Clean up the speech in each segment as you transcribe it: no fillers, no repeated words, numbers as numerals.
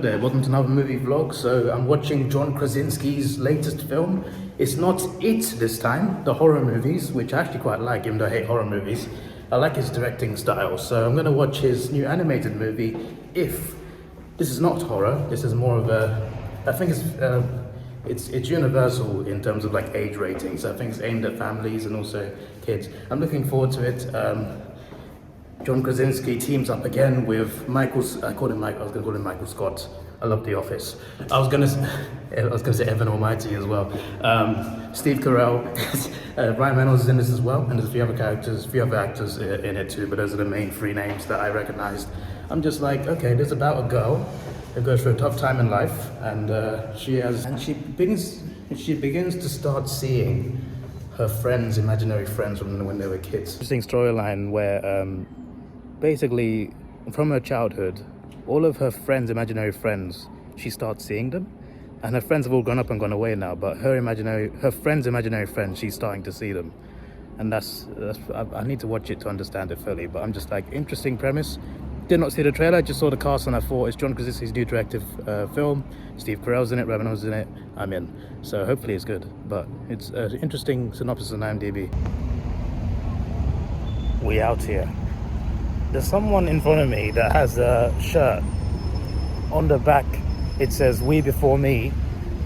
Hello there, welcome to another movie vlog. So I'm watching John Krasinski's latest film. It's not It this time, the horror movies, which I actually quite like, even though I hate horror movies. I like his directing style, so I'm gonna watch his new animated movie, If. This is not horror, this is more of a, I think it's universal in terms of like age ratings. I think it's aimed at families and also kids. I'm looking forward to it. John Krasinski teams up again with Michael. I called him Mike. I was going to call him Michael Scott. I love The Office. I was going to say Evan Almighty as well. Steve Carell, Ryan Reynolds is in this as well, and there's a few other actors in it too. But those are the main three names that I recognized. I'm just like, okay, this is about a girl who goes through a tough time in life, and she begins to start seeing her friends, imaginary friends from when they were kids. Interesting storyline where basically from her childhood, all of her friends, imaginary friends, she starts seeing them, and her friends have all grown up and gone away now, but her friends' imaginary friends, she's starting to see them. And that's I need to watch it to understand it fully, but I'm just like, interesting premise. Did not see the trailer, just saw the cast and I thought it's John Krasinski's new directive film. Steve Carell's in it, Ryan Reynolds is in it, I'm in. So hopefully it's good, but it's an interesting synopsis on IMDb. We out here. There's someone in front of me that has a shirt. On the back it says "We Before Me"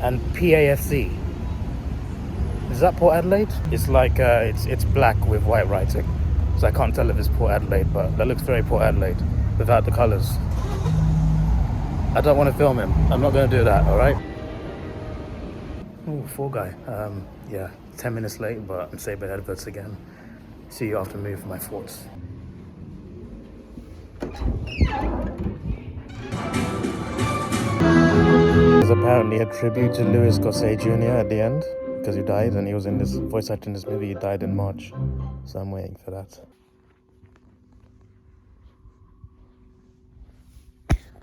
and PAFC. Is that Port Adelaide? It's like it's black with white writing, so I can't tell if it's Port Adelaide, but that looks very Port Adelaide without the colours. I don't want to film him. I'm not going to do that, alright? Oh, Fall Guy. Yeah, 10 minutes late, but I'm saving adverts again. See you after movie for my thoughts. There's apparently a tribute to Louis Gossett Jr. at the end, because he died, and he was in this voice actor in this movie. He died in March, so I'm waiting for that.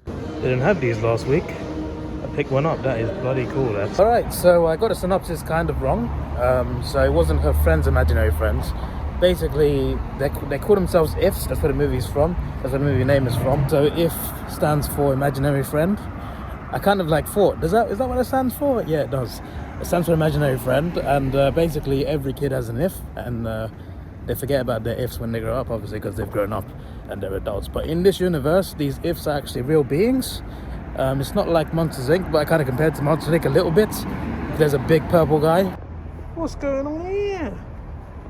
They didn't have these last week. I picked one up. That is bloody cool. All right, so I got a synopsis kind of wrong. So it wasn't her friends' imaginary friends. Basically, they call themselves IFs. That's where the movie's from. That's where the movie name is from. So IF stands for imaginary friend. I kind of like thought, is that what it stands for? Yeah, it does. It stands for imaginary friend, and basically every kid has an IF, and they forget about their IFs when they grow up, obviously, because they've grown up and they're adults. But in this universe, these IFs are actually real beings. It's not like Monsters Inc., but I kind of compared to Monsters Inc. a little bit. There's a big purple guy. What's going on here?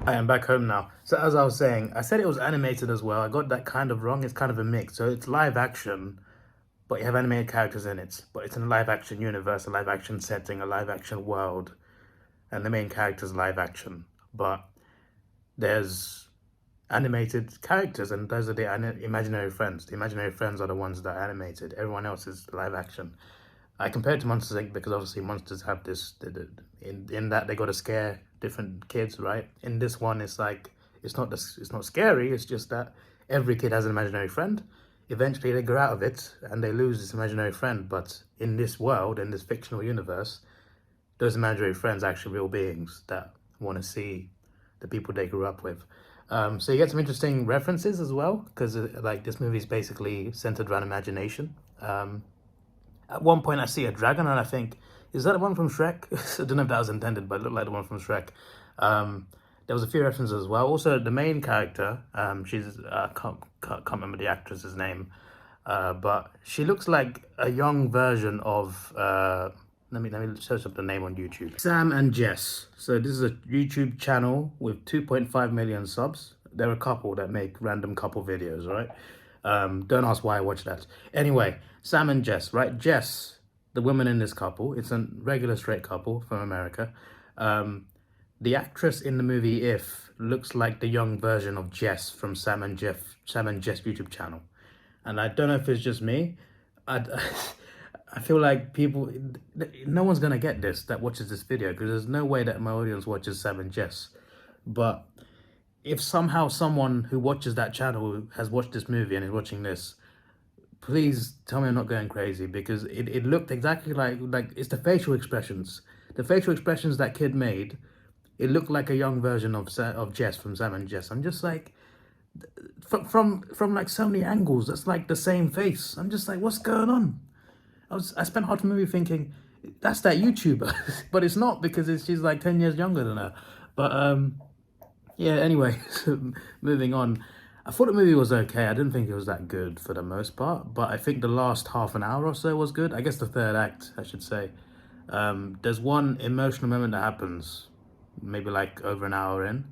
I am back home now. So as I was saying, I said it was animated as well. I got that kind of wrong. It's kind of a mix. So it's live action, but you have animated characters in it. But it's in a live action universe, a live action setting, a live action world. And the main character's live action. But there's animated characters, and those are the imaginary friends. The imaginary friends are the ones that are animated. Everyone else is live action. I compared to Monsters Inc. because obviously monsters have this, in that they got to scare different kids, right? In this one, it's like, it's not scary, it's just that every kid has an imaginary friend. Eventually they grow out of it and they lose this imaginary friend, but in this world, in this fictional universe, those imaginary friends are actually real beings that want to see the people they grew up with. So you get some interesting references as well, because like this movie is basically centered around imagination. At one point I see a dragon and I think, is that the one from Shrek? I don't know if that was intended, but it looked like the one from Shrek. There was a few references as well. Also, the main character, she's, can't remember the actress's name, but she looks like a young version of, let me search up the name on YouTube. Sam and Jess. So this is a YouTube channel with 2.5 million subs. They're a couple that make random couple videos, right? Don't ask why I watch that. Anyway, Sam and Jess, right? Jess, the woman in this couple, it's a regular straight couple from America. The actress in the movie If looks like the young version of Jess from Sam and Jess YouTube channel. And I don't know if it's just me. I feel like no one's going to get this that watches this video, because there's no way that my audience watches Sam and Jess. But if somehow someone who watches that channel has watched this movie and is watching this, please tell me I'm not going crazy, because it looked exactly like it's the facial expressions. The facial expressions that kid made, it looked like a young version of Jess from Sam and Jess. I'm just like, from like so many angles, that's like the same face. I'm just like, what's going on? I spent half the movie thinking, that's that YouTuber, but it's not, because she's like 10 years younger than her. But yeah, anyway, so moving on. I thought the movie was okay. I didn't think it was that good for the most part, but I think the last half an hour or so was good. I guess the third act, I should say. There's one emotional moment that happens, maybe like over an hour in,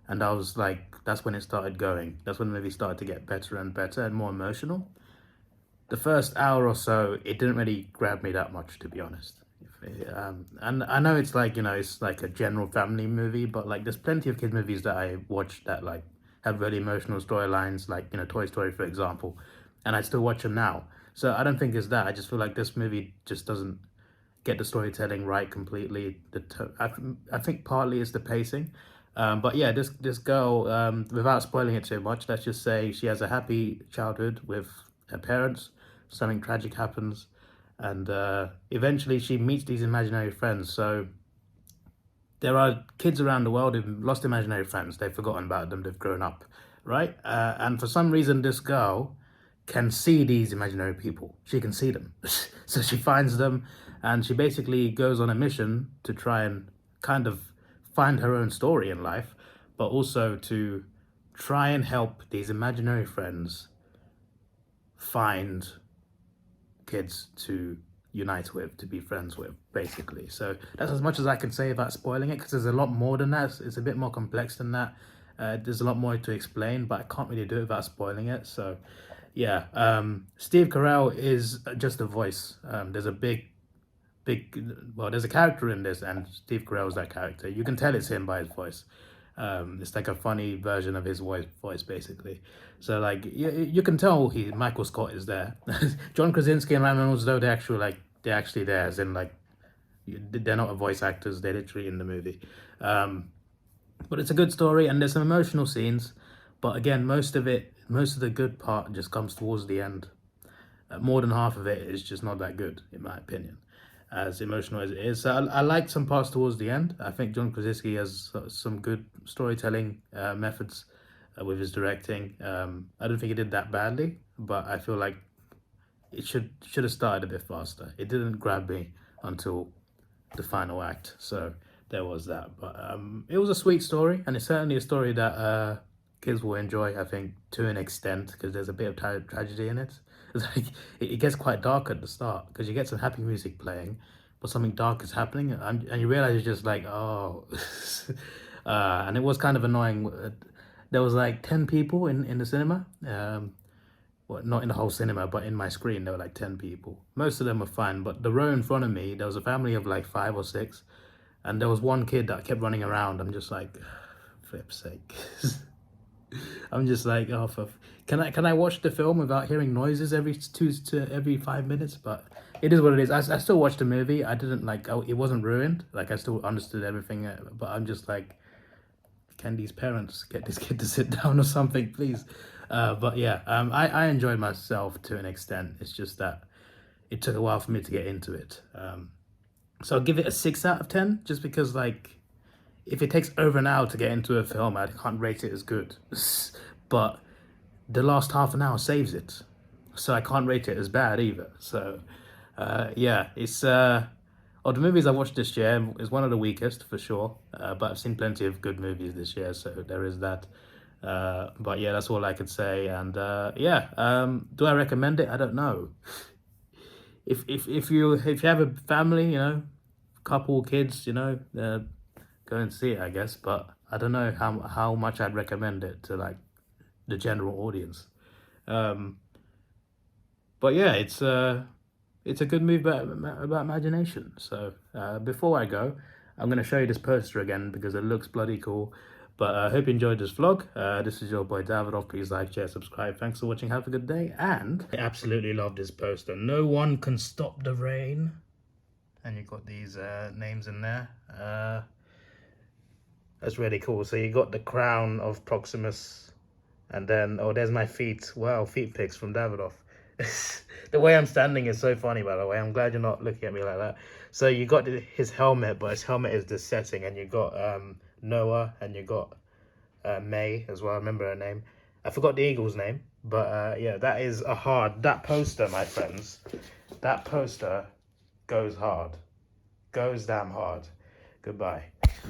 and I was like, that's when it started going. That's when the movie started to get better and better and more emotional. The first hour or so, it didn't really grab me that much, to be honest. And I know it's like, you know, it's like a general family movie, but like there's plenty of kid movies that I watch that like have really emotional storylines, like, you know, Toy Story, for example, and I still watch them now. So I don't think it's that. I just feel like this movie just doesn't get the storytelling right completely. I think partly it's the pacing. But yeah, this girl, without spoiling it too much, let's just say she has a happy childhood with her parents. Something tragic happens, and eventually she meets these imaginary friends. So there are kids around the world who've lost imaginary friends. They've forgotten about them. They've grown up, right? And for some reason, this girl can see these imaginary people. She can see them. So she finds them, and she basically goes on a mission to try and kind of find her own story in life, but also to try and help these imaginary friends find kids to unite with, to be friends with, basically. So that's as much as I can say about spoiling it, because there's a lot more than that. It's a bit more complex than that. There's a lot more to explain, but I can't really do it without spoiling it. So yeah, Steve Carell is just a voice. There's a well, there's a character in this, and Steve Carell is that character. You can tell it's him by his voice. It's like a funny version of his voice basically. So like you can tell Michael Scott is there. John Krasinski and Ryan Reynolds, though, they're actually there, as in like they're not voice actors. They're literally in the movie. But it's a good story, and there's some emotional scenes. But again, most of the good part just comes towards the end. More than half of it is just not that good, in my opinion, as emotional as it is. So I liked some parts towards the end. I think John Krasinski has some good storytelling methods with his directing. I don't think he did that badly, but I feel like it should have started a bit faster. It didn't grab me until the final act, so there was that. But it was a sweet story, and it's certainly a story that kids will enjoy, I think, to an extent, because there's a bit of tragedy in it. It's like it gets quite dark at the start, because you get some happy music playing, but something dark is happening, and you realize it's just like, oh. And it was kind of annoying. There was like 10 people in the cinema. Well, not in the whole cinema, but in my screen there were like 10 people. Most of them were fine, but the row in front of me, there was a family of like 5 or 6, and there was one kid that kept running around. I'm just like, flip's sake. I'm just like, oh, can I watch the film without hearing noises every 5 minutes? But it is what it is. I still watched the movie. I didn't like, it wasn't ruined. Like, I still understood everything, but I'm just like, can these parents get this kid to sit down or something, please? But yeah, I enjoyed myself to an extent. It's just that it took a while for me to get into it. So I'll give it a 6 out of 10, just because, like, if it takes over an hour to get into a film, I can't rate it as good. But the last half an hour saves it, so I can't rate it as bad either. So yeah, it's of the movies I watched this year, is one of the weakest for sure. But I've seen plenty of good movies this year, so there is that. But yeah, that's all I could say. And yeah, do I recommend it? I don't know. If you have a family, you know, couple, kids, you know, go and see it, I guess. But I don't know how much I'd recommend it to like the general audience. But yeah, it's a good movie about imagination. So before I go, I'm going to show you this poster again because it looks bloody cool. But I hope you enjoyed this vlog. This is your boy Davidoff. Please like, share, subscribe. Thanks for watching. Have a good day. And I absolutely love this poster. No one can stop the rain. And you've got these names in there. That's really cool. So you got the crown of Proximus. And then, oh, there's my feet. Wow, feet pics from Davidoff. The way I'm standing is so funny, by the way. I'm glad you're not looking at me like that. So you got his helmet, but his helmet is the setting. And you got Noah, and you got May as well. I remember her name. I forgot the eagle's name, but yeah, that poster, my friends, That poster goes hard. Goes damn hard. Goodbye.